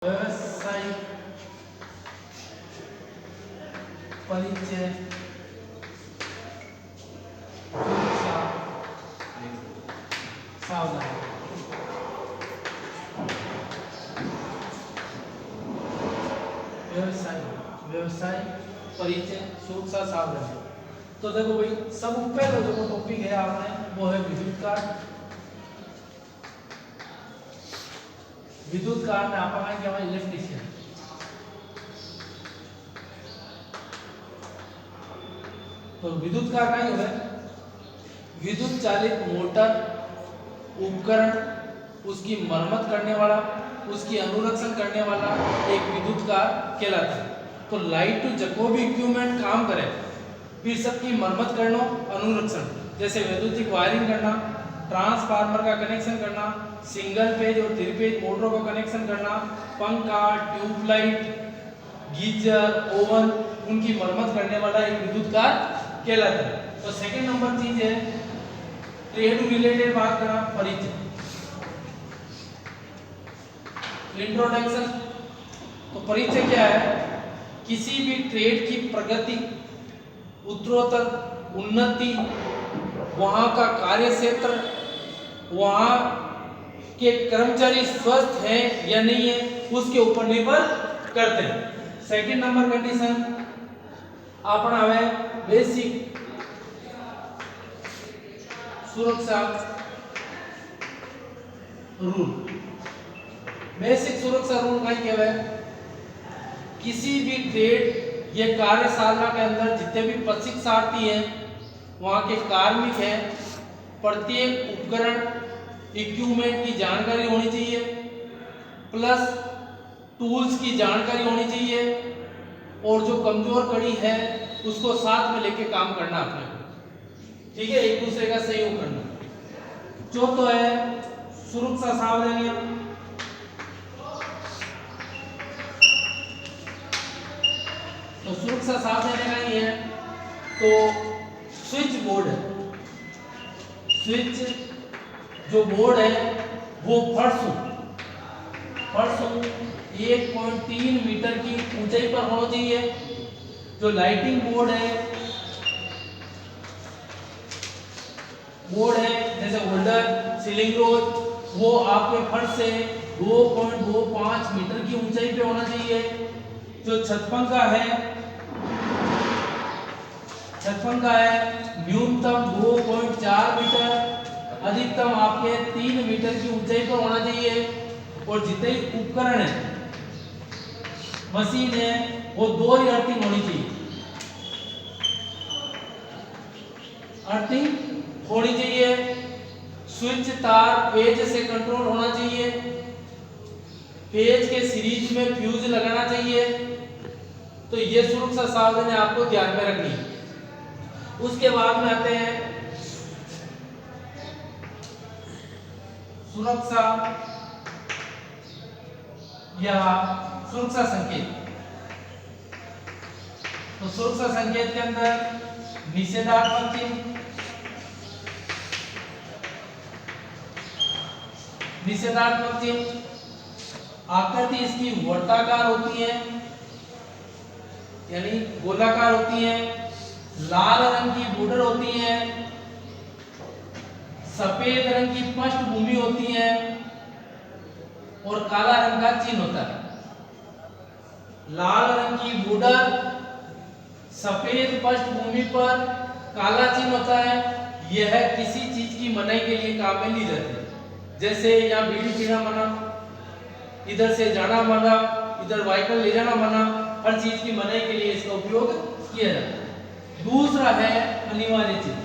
व्यावसायिक परिचय सुरक्षा सावधानी। व्यवसाय परिचय सुरक्षा सावधानी। तो देखो भाई, सब पहले जो टॉपिक है आपने वो है विद्युत कार्ड। विद्युत कार्ड में आपका क्या है, इलेक्ट्रिशियन। तो विद्युत कार्ड क्या है, विद्युत चालित मोटर उपकरण, उसकी मरम्मत करने वाला, उसकी अनुरक्षण करने वाला एक विद्युत कार्ड कहलाता है। तो लाइट टू जको भी इक्विपमेंट काम करे, फिर सबकी मरम्मत करना, अनुरक्षण, जैसे वैद्युतिक वायरिंग करना, ट्रांसफार्मर का कनेक्शन करना, सिंगल पेज और 3 पेज मोटरों का कनेक्शन करना, पंखा, ट्यूबलाइट, गीजर, ओवन, उनकी मरम्मत करने वाला एक विद्युत कार्ड कहलाता है। तो सेकंड नंबर चीज है ट्रेड रिलेटेड बात करना, परिचय, इंट्रोडक्शन। तो परिचय क्या है, किसी भी ट्रेड की प्रगति, उत्तरोत्तर उन्नति, वहां का कार्य क्षेत्र, वहां के कर्मचारी स्वस्थ हैं या नहीं है, उसके ऊपर निर्भर करते हैं। सेकंड नंबर कंडीशन अपना है बेसिक सुरक्षा रूल। बेसिक सुरक्षा रूल का क्या है, किसी भी ट्रेड या कार्यशाला के अंदर जितने भी प्रशिक्षणार्थी हैं, वहां के कार्मिक हैं, प्रत्येक उपकरण इक्विपमेंट की जानकारी होनी चाहिए, प्लस टूल्स की जानकारी होनी चाहिए, और जो कमजोर कड़ी है उसको साथ में लेके काम करना अपने को, ठीक है, एक दूसरे का सहयोग करना। जो तो है सुरक्षा सावधानियां। तो सुरक्षा सावधानियां का ही है, तो स्विच बोर्ड है, स्विच जो बोर्ड है वो फर्श 1.3 मीटर की ऊंचाई पर होना चाहिए। जो लाइटिंग बोर्ड है जैसे होल्डर, सीलिंग रोज, वो आपके फर्श से 2.25 मीटर की ऊंचाई पे होना चाहिए। जो छत पंखा है न्यूनतम 2.4 मीटर, अधिकतम आपके 3 मीटर की ऊंचाई पर होना चाहिए। और जितने उपकरण है, मशीन है, वो 2 ही अर्थिंग होनी चाहिए, अर्थिंग होनी चाहिए। स्विच तार पेज से कंट्रोल होना चाहिए, पेज के सीरीज में फ्यूज लगाना चाहिए। तो ये सुरक्षा सावधानी आपको ध्यान में रखनी है। उसके बाद में आते हैं सुरक्षा या सुरक्षा संकेत। तो सुरक्षा संकेत के अंदर निषेधात्मक चिन्ह, आकृति इसकी वर्ताकार होती है यानी गोलाकार होती है, लाल रंग की बॉर्डर होती है, सफेद रंग की पृष्ठभूमि होती है, और काला रंग का चिन्ह होता है। लाल रंग की बॉर्डर, सफेद पृष्ठभूमि पर काला चिन्ह होता है। यह किसी चीज की मनाही के लिए काम में ली जाती है, जैसे यहाँ बीड़ी पीना मना, इधर से जाना मना, इधर व्हीकल ले जाना मना, हर चीज की मनाही के लिए इसका उपयोग किया जाता है। दूसरा है अनिवार्य चिन्ह।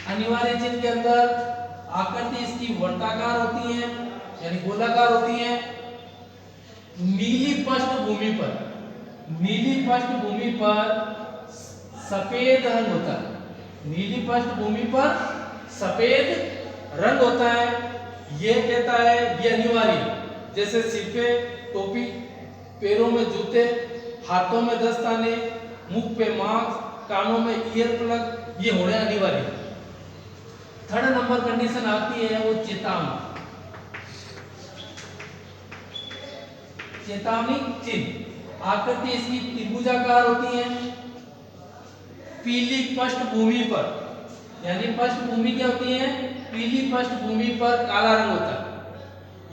अनिवार्य चिन्ह के अंदर आकृति इसकी वर्ताकार होती है यानी गोलाकार होती है, नीली पृष्ठभूमि पर सफेद रंग होता है, नीली पृष्ठभूमि पर सफेद रंग होता है। यह कहता है ये अनिवार्य, जैसे सिर पे टोपी, पैरों में जूते, हाथों में दस्ताने, मुख पे मास्क, कानों में ईयर प्लग, ये होने अनिवार्य। थर्ड नंबर कंडीशन आती है वो चेतावनी। चेतावनी चिन्ह। आकृति इसकी त्रिभुजाकार होती है। पीली पृष्ठभूमि पर, यानी पृष्ठभूमि क्या होती है, पीली पृष्ठभूमि पर काला रंग होता है।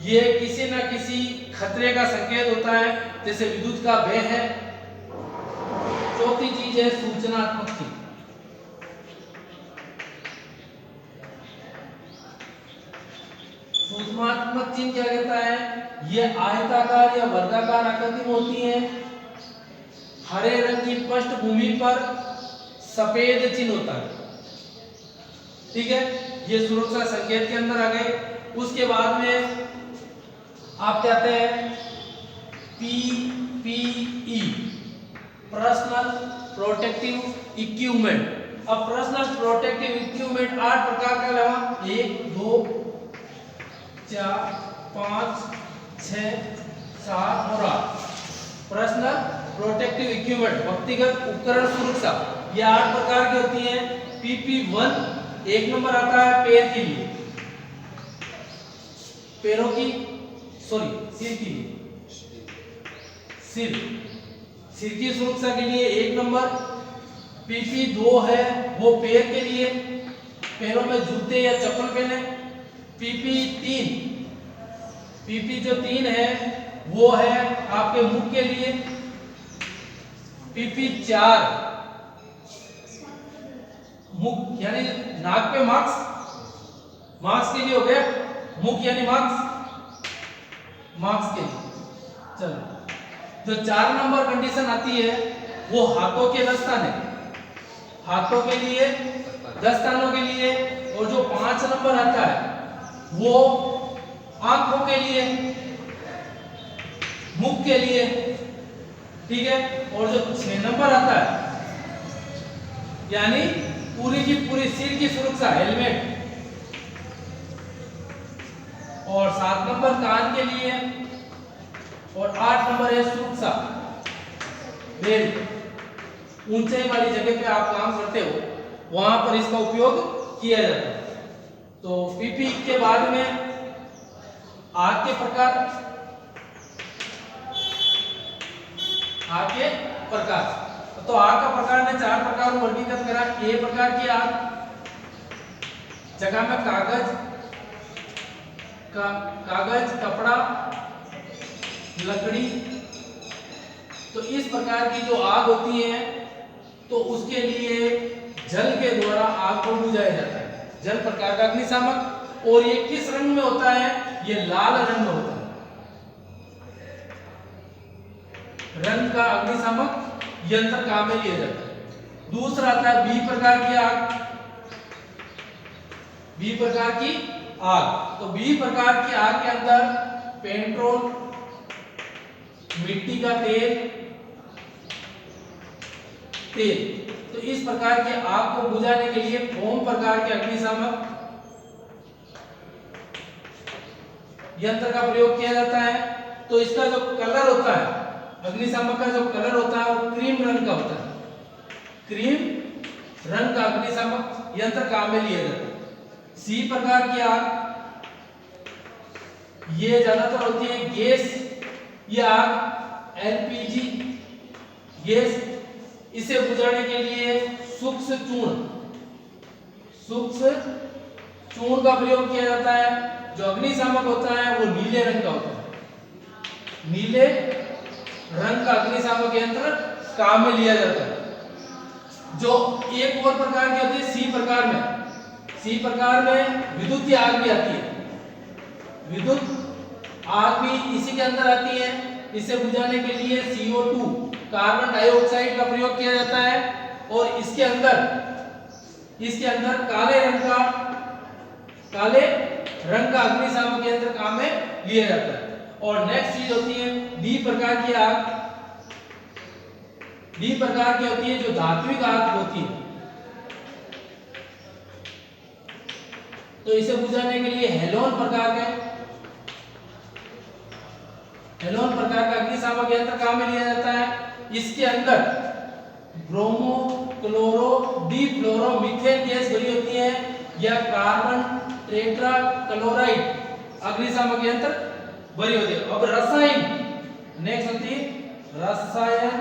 ये किसी न किसी खतरे का संकेत होता है, जैसे विद्युत का भय है। चौथी चीज है सूचनात्मक चिन्ह। सूचनात्मक चिन्ह क्या कहता है, ये आयताकार या वर्गाकार आकृति में होती है। हरे रंग की पृष्ठभूमि पर सफेद चिन्ह होता है। ठीक है, ये सुरक्षा संकेत के अंदर आ गए। उसके बाद में आप कहते हैं PPE, पर्सनल प्रोटेक्टिव इक्विपमेंट। अब पर्सनल प्रोटेक्टिव इक्विपमेंट 8 प्रकार का लगा, 1 2 4 5 6 7 और 8। पर्सनल प्रोटेक्टिव इक्विपमेंट, व्यक्तिगत उपकरण सुरक्षा, ये 8 प्रकार की होती हैं। PP1 एक नंबर आता है पैर के लिए, पैरों की सिर की, सिर की सुरक्षा के लिए 1 नंबर। PP2 है वो पैर के लिए, पैरों में जूते या चप्पल पहने। PP जो 3 है वो है आपके मुख के लिए। PP4 मुख यानी नाक पे मास्क के लिए हो गया, मुख यानी मास्क के लिए। चलो, जो 4 नंबर कंडीशन आती है वो हाथों के दस्ताने, हाथों के लिए, दस्तानों के लिए। और जो 5 नंबर आता है वो आंखों के लिए, मुख के लिए। ठीक है, और जो 6 नंबर आता है यानी पूरी की पूरी सिर की सुरक्षा, हेलमेट। और 7 नंबर कान के लिए, और 8 नंबर है सुरक्षा बेल्ट। ऊंचाई वाली जगह पे आप काम करते हो वहां पर इसका उपयोग किया जाता है। तो पीपी के बाद में आग के प्रकार, तो आग का प्रकार ने 4 प्रकार में वर्गीकृत करा। ए प्रकार की आग, जगह में कागज, कपड़ा, लकड़ी। तो इस प्रकार की जो आग होती है तो उसके लिए जल के द्वारा आग को बुझाया जाता है। जल प्रकार का अग्निशामक। और ये किस रंग में होता है, ये लाल रंग में होता है। रंग का अग्निशामक यंत्र काम में लिया जाता है। दूसरा आता है बी प्रकार की आग। बी प्रकार की आग, तो बी प्रकार की आग के अंदर पेट्रोल, मिट्टी का तेल। तो इस प्रकार की आग को बुझाने के लिए फोम प्रकार के अग्निशामक यंत्र का प्रयोग किया जाता है। तो इसका जो कलर होता है, अग्निशामक का जो कलर होता है वो क्रीम रंग का होता है। क्रीम रंग का अग्निशामक यंत्र काम में लिया जाता है। सी प्रकार की आग, ये ज्यादातर होती है गैस। ये आग एलपीजी गैस, इसे बुझाने के लिए सूक्ष्म चूर्ण का प्रयोग किया जाता है। जो अग्निशामक होता है वो नीले रंग का होता है। नीले रंग का अग्निशामक यंत्र काम में लिया जाता है। जो एक और प्रकार की होती है सी प्रकार में, सी प्रकार में विद्युत की आग भी आती है। विद्युत आग भी इसी के अंदर आती है। इसे बुझाने के लिए CO2 कार्बन डाइऑक्साइड का प्रयोग किया जाता है। और इसके अंदर काले रंग का अग्निशामक यंत्र काम में लिया जाता है। और नेक्स्ट चीज होती है डी प्रकार की आग। डी प्रकार की होती है जो धात्विक आग होती है। तो इसे बुझाने के लिए हेलोन प्रकार का अग्निशामक यंत्र काम में लिया जाता है। इसके अंदर ब्रोमो, क्लोरो, डिफ्लोरो, मीथेन गैस भरी होती है, या कार्बन टेट्रा क्लोराइड अग्निशामक यंत्र भरी होती है। अब नेक्स्ट होती है रसायन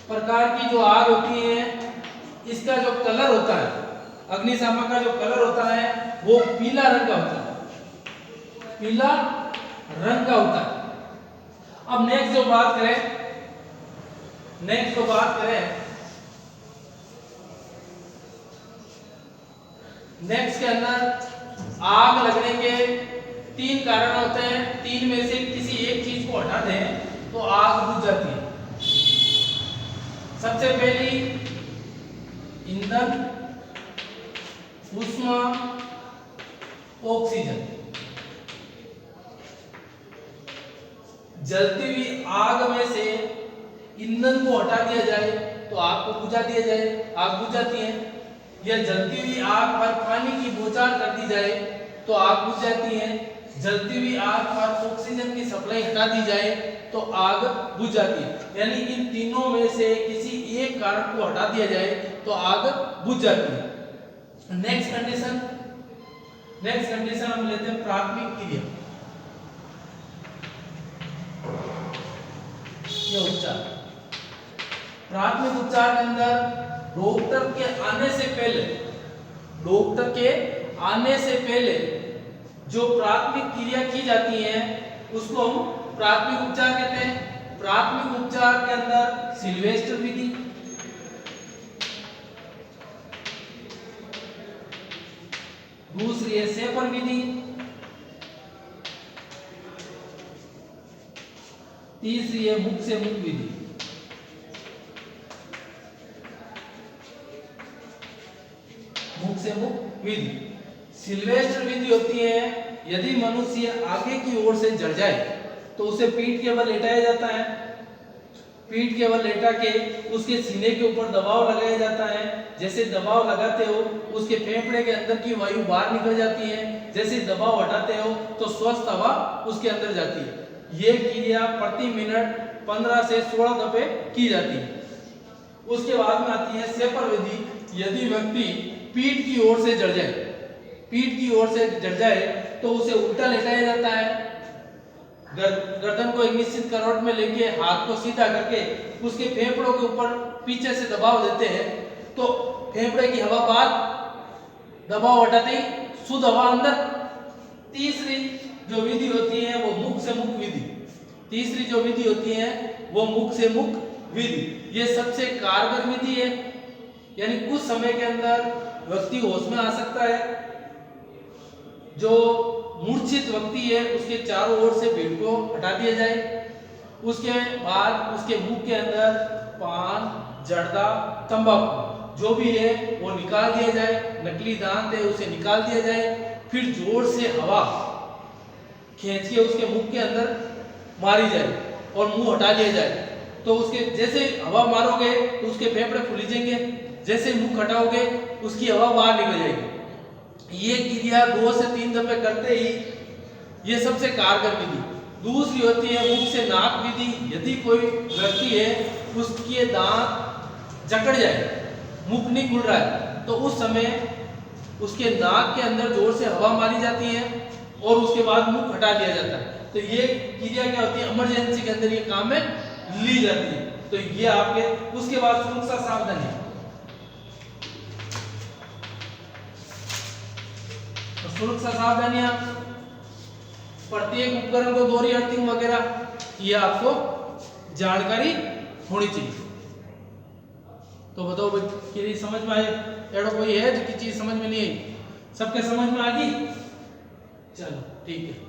प्रकार की जो आग होती है, इसका जो कलर होता है, अग्निशामक का जो कलर होता है वो पीला रंग का होता है, पीला रंग का होता है। अब नेक्स्ट जो बात करें नेक्स्ट के अंदर आग लगने के 3 कारण होते हैं, 3 में से किसी एक चीज को हटा दें तो आग बुझ जाती है। सबसे पहली ईंधन, ऊष्मा, ऑक्सीजन। जलती हुई आग में से ईंधन को हटा दिया जाए तो आग को बुझा दिया जाए, आग बुझ जाती है। या जलती हुई आग पर पानी की बौछार कर दी जाए तो आग बुझ जाती है। जलती हुई आग पर ऑक्सीजन की सप्लाई हटा दी जाए तो आग बुझ जाती है। यानी इन तीनों में से किसी एक कारण को हटा दिया जाए तो आग बुझ जाती है। नेक्स्ट कंडीशन हम लेते हैं प्राथमिक क्रिया या उपचार। प्राथमिक उपचार के अंदर डॉक्टर के आने से पहले जो प्राथमिक क्रिया की जाती है उसको हम प्राथमिक उपचार कहते हैं। प्राथमिक उपचार के अंदर सिल्वेस्टर विधि, दूसरी है शेफर विधि, तीसरी है मुख से मुख विधि। मुख से मुख विधि। सिल्वेस्टर विधि होती है यदि मनुष्य आगे की ओर से जड़ जाए तो उसे पीठ के बल लेटाया जाता है। पीठ के बल लेटा के उसके सीने के ऊपर दबाव लगाया जाता है। जैसे दबाव लगाते हो उसके फेफड़े के अंदर की वायु बाहर निकल जाती है। जैसे दबाव हटाते हो तो स्वस्थ हवा उसके अंदर जाती है। ये क्रिया प्रति मिनट 15 से 16 दफे की जाती है। उसके बाद में आती है शेफर विधि। यदि व्यक्ति पीठ की ओर से जड़ जाए तो उसे उल्टा लेटाया जाता है। गर्दन को एक निश्चित करवट में लेके हाथ को सीधा करके उसके फेफड़ों के ऊपर पीछे से दबाव देते हैं तो फेफड़े की हवा बाहर, दबाव हटाते ही शुद्ध हवा अंदर। तीसरी जो विधि होती है वो मुख से मुख विधि। ये सबसे कारगर विधि है। यानी कुछ समय के अंदर व्यक्ति होश में आ सकता है। जो मूर्छित व्यक्ति है उसके चारों ओर से भीड़ को हटा दिया जाए। उसके बाद उसके मुंह के अंदर पान, जर्दा, तंबाकू जो भी है वो निकाल दिया जाए। नकली दांत है उसे निकाल दिया जाए। फिर जोर से हवा खींच के उसके मुंह के अंदर मारी जाए और मुंह हटा लिया जाए। तो उसके जैसे हवा मारोगे तो उसके फेफड़े फूलेंगे, जैसे मुंह हटाओगे उसकी हवा बाहर निकल जाएगी। ये क्रिया 2 से 3 दफे करते ही ये सबसे कारगर विधि। दूसरी होती है मुख से नाक विधि। यदि कोई व्यक्ति है उसके दांत जकड़ जाए, मुख नहीं खुल रहा है, तो उस समय उसके नाक के अंदर जोर से हवा मारी जाती है और उसके बाद मुंह हटा लिया जाता है। तो ये क्रिया क्या होती है, इमरजेंसी के अंदर ये काम में ली जाती है। तो ये आपके उसके बाद सुरक्षा सावधानी। तो सुरक्षा सावधानियां, प्रत्येक उपकरण को दोहरी अर्थिंग वगैरह ये आपको जानकारी होनी चाहिए। तो बताओ भाई समझ में आए? एड़ो कोई है जो की चीज समझ में नहीं आई? सबके समझ में आ गई? चलो ठीक है।